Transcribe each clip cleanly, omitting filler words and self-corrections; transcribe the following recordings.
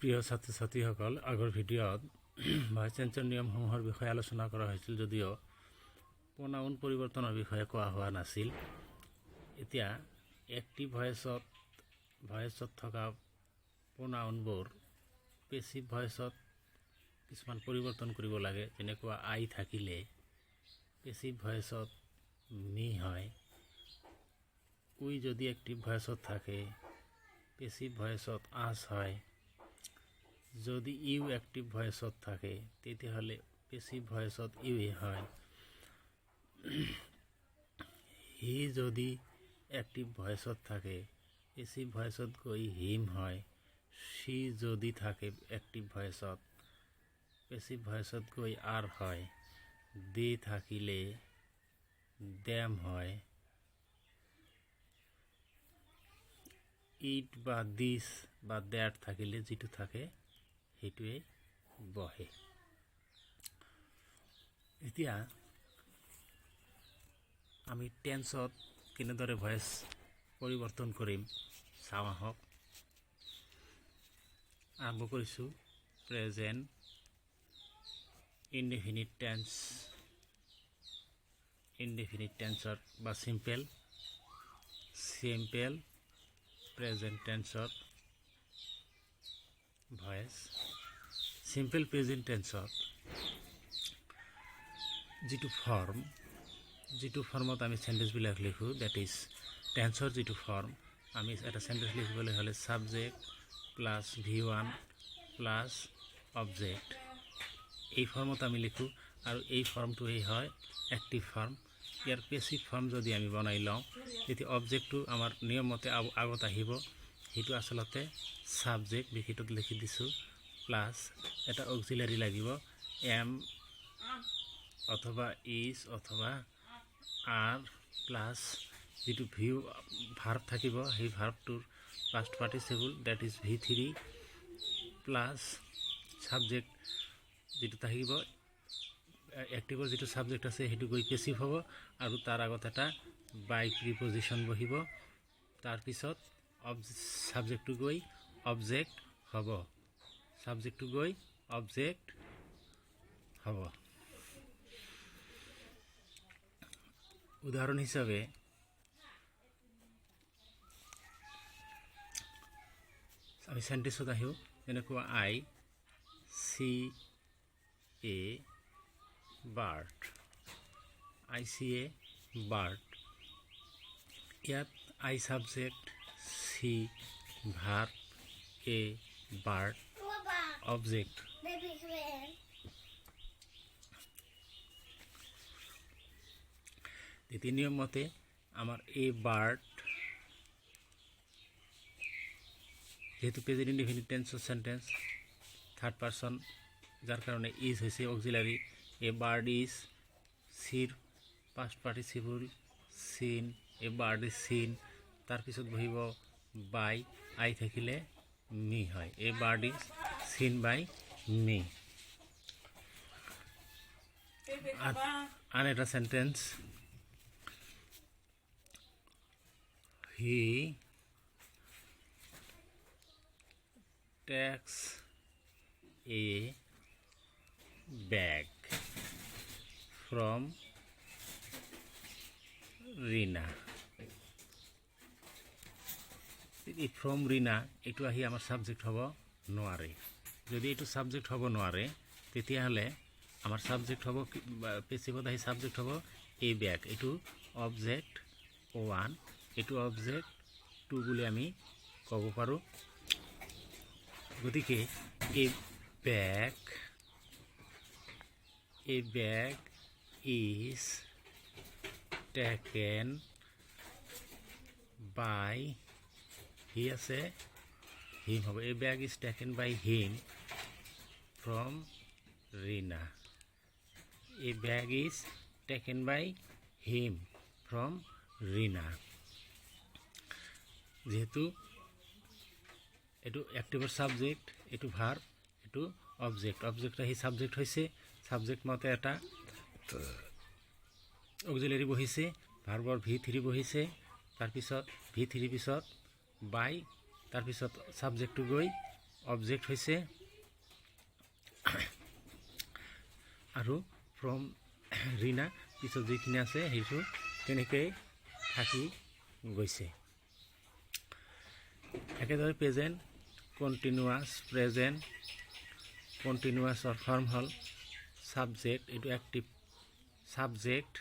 প্ৰিয় ছাত্ৰ ছাত্ৰীসকল, আগৰ ভিডিঅ'ত ভইচ চেঞ্জৰ নিয়মসমূহৰ বিষয়ে আলোচনা কৰা হৈছিল যদিও প্ৰনাউন পৰিৱৰ্তনৰ বিষয়ে কোৱা হোৱা নাছিল। এতিয়া এক্টিভ ভইচত থকা প্ৰনাউনবোৰ পেছিভ ভইচত কিছুমান পৰিৱৰ্তন কৰিব লাগে। যেনেকুৱা আই থাকিলে পেছিভ ভইচত মি হয়। উই যদি এক্টিভ ভইচত থাকে পেছিভ ভইচত আছ হয়। যদি ইউ এক্টিভ ভইচত থাকে তেতিয়াহ'লে পেছিভ ভইচত ইউ হয়। হি যদি এক্টিভ ভইচত থাকে পেছিভ ভইচত গৈ হিম হয়। সি যদি থাকে এক্টিভ ভইচত পেছিভ ভইচত গৈ আৰ হয়। দে থাকিলে দেম হয়। ইট বা দিছ বা দ্যাট থাকিলে যিটো থাকে সেইটোৱে বহে। এতিয়া আমি টেন্সত কেনেদৰে ভইচ পৰিৱৰ্তন কৰিম চাওঁ আহক। আৰম্ভ কৰিছোঁ প্ৰেজেণ্ট ইনডেফিনিট টেন্সত বা চিম্পল প্ৰেজেণ্ট টেন্সত ভইচ। চিম্পল প্ৰেজেণ্ট টেন্সত যিটো ফৰ্মত আমি সেন্টেন্সবিলাক লিখোঁ, দ্যাট ইজ টেন্সৰ যিটো ফৰ্ম। আমি এটা সেন্টেন্স লিখিবলৈ হ'লে subject plus V1 plus object, এই ফৰ্মত আমি লিখোঁ আৰু এই ফৰ্মটোৱেই হয় এক্টিভ ফৰ্ম। ইয়াৰ পেছিভ ফৰ্ম যদি আমি বনাই লওঁ তেতিয়া অবজেক্টটো আমাৰ নিয়মমতে আগত আহিব। সেইটো আচলতে সাবজেক্ট, বিশেষত লিখি দিছোঁ, প্লাছ এটা অক্সিলাৰি লাগিব এম অথবা ইজ অথবা আৰ প্লাছ যিটো ভাৰ্ব থাকিব সেই ভাৰ্বটোৰ past participle that is V3 plus subject যিটো থাকিব এক্টিভৰ যিটো সাবজেক্ট আছে সেইটো গৈ পেছিভ হ'ব আৰু তাৰ আগত এটা বাই প্ৰিপজিশ্যন বহিব। তাৰপিছত সাবজেক্টটো গৈ অবজেক্ট হ'ব। উদাহৰণ হিচাপে আমি সেন্টেন্সত আহিও যেনেকুৱা আই সি এ বাৰ্ড। ইয়াত I subject, see verb, a bird object. দ্বিতীয় নিয়ম মতে আমাৰ এ বাৰ্ড যেহেতু প্ৰেজেন্ট ইনডেফিনিট টেন্সৰ সেন্টেন্স থাৰ্ড পাৰ্সন, যাৰ কাৰণে ইজ হৈছে অক্সিলাৰি। এ বাৰ্ড ইজ সিৰ past participle seen, a bird is seen. তাৰপিছত বহিব বাই, আই থাকিলে মি হয়। A bird is seen by me. আন এটা sentence he takes a bag from Rina. এই ফ্ৰম ৰিনা এইটো আহি আমাৰ সাবজেক্ট হ'ব নোৱাৰে। যদি এইটো সাবজেক্ট হ'ব নোৱাৰে তেতিয়াহ'লে আমাৰ সাবজেক্ট হ'ব পেছিভত আহি সাবজেক্ট হ'ব এ বেগ। এইটো অবজেক্ট 1, এইটো অবজেক্ট 2 বুলি আমি ক'ব পাৰোঁ। গতিকে এ বেগ ইজ টেকেন বাই, হি আছে হিম হ'ব। A bag is taken by him from Rina. A bag is taken by him from Rina. যেহেতু এইটো এক্টিভৰ সাবজেক্ট, এইটো ভাৰ্ব, এইটো অবজেক্ট আহি সাবজেক্ট হৈছে। সাবজেক্ট মতে এটা অক্সিলাৰি বহিছে, ভাৰ্বৰ V3 বহিছে। তাৰপিছত V3 পিছত বাই, তাৰপিছত সাবজেক্টটো গৈ অবজেক্ট হৈছে আৰু ফ্ৰম ৰীনা পিছত যিখিনি আছে সেইটো তেনেকৈ থাকি গৈছে। একেদৰে প্ৰেজেণ্ট কণ্টিনিউৱাছৰ ফৰ্ম হ'ল ছাবজেক্ট, এইটো এক্টিভ ছাবজেক্ট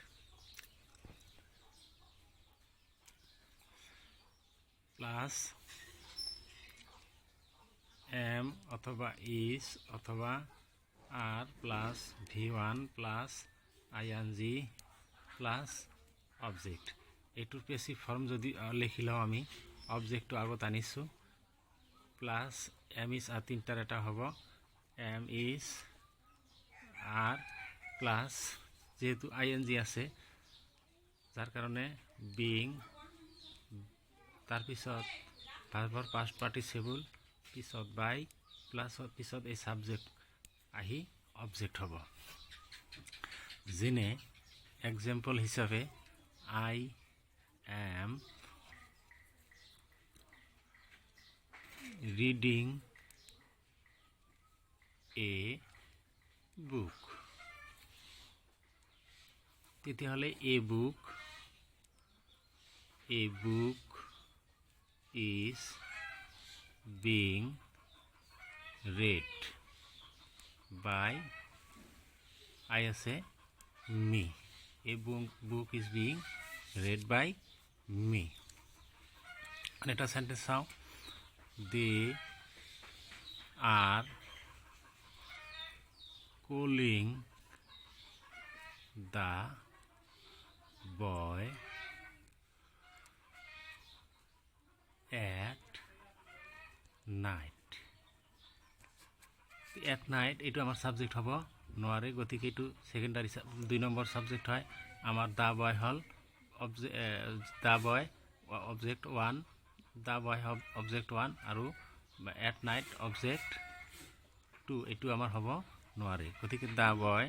প্লাছ এম অথবা ইজ অথবা are plus V1 plus ING plus object. এইটোৰ পেছিভ ফৰ্ম যদি লিখি লওঁ আমি, অবজেক্টটো আগত আনিছোঁ প্লাছ এম ইজ আর তিনিটাৰ এটা হ'ব, এম ইজ আৰ প্লাছ যেহেতু ING আছে যাৰ কাৰণে বিং, তাৰপিছত ভাৰ্বৰ পাষ্ট পাৰ্টিচিপল, পিছত বাই, প্লাছত পিছত এই ছাবজেক্ট আহি অবজেক্ট হ'ব। যেনে এক্সাম্পল হিচাপে I am reading a book, তেতিয়াহ'লে এ book is being read by I আছে me. A book is being read by me. And এটা sentence চাওঁ, they are calling the boy at night. At night এইটো আমাৰ subject হ'ব নোৱাৰে, গতিকে এইটো সেকেন্ডাৰী 2 নম্বৰ সাবজেক্ট হয়। আমাৰ দা বয় হ'ল দা বয় অবজেক্ট 1, দা বয় অবজেক্ট 1 আৰু এট নাইট অবজেক্ট 2, এইটো আমাৰ হ'ব নোৱাৰে, গতিকে দা বয়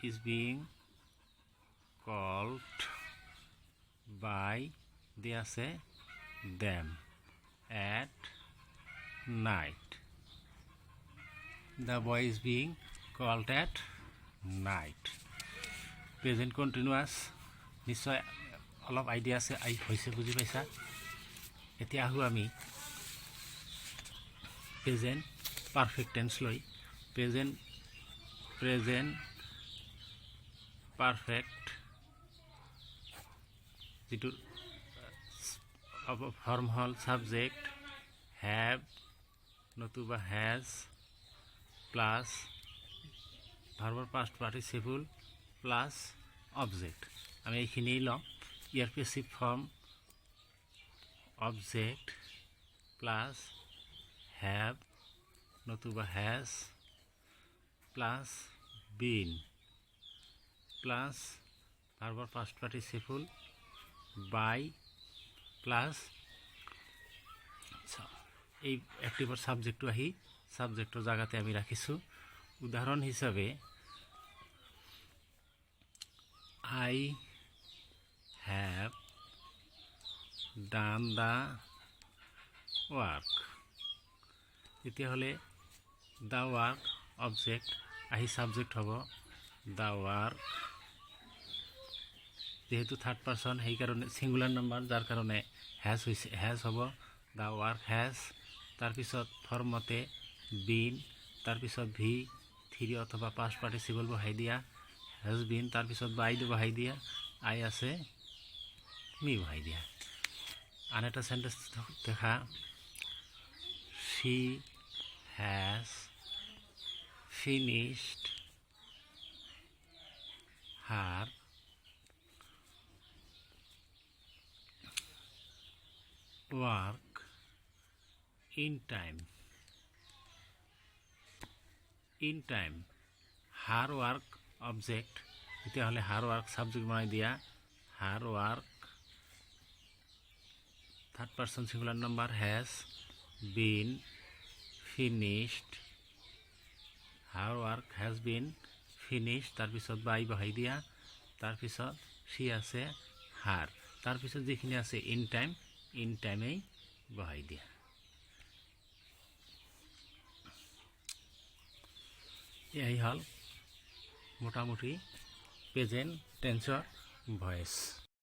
is being called by they আছে them at night. The boy is being called at night. Present continuous নিশ্চয় অলপ আইডিয়া আছে, হৈছে বুজি পাইছা। এতিয়া আহোঁ আমি প্ৰেজেণ্ট পাৰফেক্ট টেন্স লৈ। প্ৰেজেণ্ট পাৰফেক্ট যিটো ফৰ্ম হ'ল ছাবজেক্ট হেভ নতুবা হেজ প্লাছ ভাৰ্বৰ পাষ্ট পাৰ্টিচিপল প্লাছ অবজেক্ট। আমি এইখিনি লওঁ। ইয়াৰ passive form object plus have নতুবা হেজ প্লাছ বিন প্লাছ ভাৰ্বৰ পাষ্ট পাৰ্টিচিপল বাই প্লাছ এই এক্টিভৰ ছাবজেক্টটো আহি ছাবজেক্টৰ জায়গাতে আমি ৰাখিছোঁ। উদাহৰণ হিচাপে I have done the work, তেতিয়াহ'লে the work অবজেক্ট আহি ছাবজেক্ট হ'ব the work, যেহেতু থাৰ্ড পাৰ্চন সেইকাৰণে ছিংগুলাৰ নাম্বাৰ যাৰ কাৰণে হেজ হৈছে, হেজ হ'ব the work has, তাৰপিছত ফৰ্ম মতে বিন, তাৰপিছত V3 অথবা পাষ্ট পাৰ্টিচিপল বহাই দিয়া, হেজ বিন, তাৰপিছত বাইটো বহাই দিয়া, আই আছে মি বহাই দিয়া। আন এটা সেন্টেন্স দেখা, she has finished her work in time. her work object, তেতিয়াহ'লে her work সাবজেক্ট বনাই দিয়া, her work third person singular number has been finished, her work has been finish, তাৰপিছত বাই বহাই দিয়া, তাৰপিছত সি আছে হাৰ, তাৰপিছত যিখিনি আছে ইন টাইমেই বহাই দিয়া। এয়াই হ'ল মোটামুটি প্ৰেজেণ্ট টেন্সৰ ভয়েস।